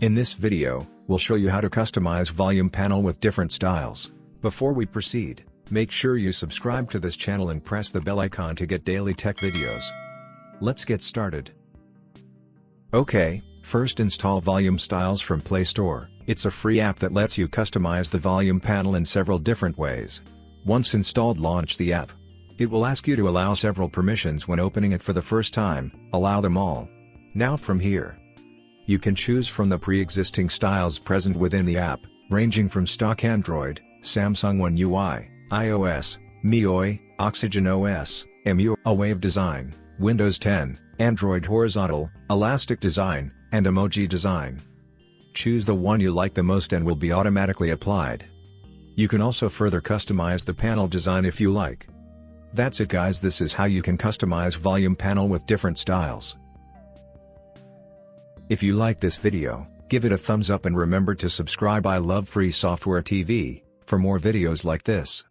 In this video, we'll show you how to customize volume panel with different styles. Before we proceed, make sure you subscribe to this channel and press the bell icon to get daily tech videos. Let's get started. Okay, first install Volume Styles from Play Store. It's a free app that lets you customize the volume panel in several different ways. Once installed, launch the app. It will ask you to allow several permissions when opening it for the first time. Allow them all. Now from here, you can choose from the pre-existing styles present within the app, ranging from stock Android, Samsung One UI, iOS, MIUI, OxygenOS, EMUI, a wave design, Windows 10, Android horizontal, elastic design, and emoji design. Choose the one you like the most and will be automatically applied. You can also further customize the panel design if you like. That's it guys, this is how you can customize volume panel with different styles. If you like this video, give it a thumbs up and remember to subscribe. I love free software TV, for more videos like this.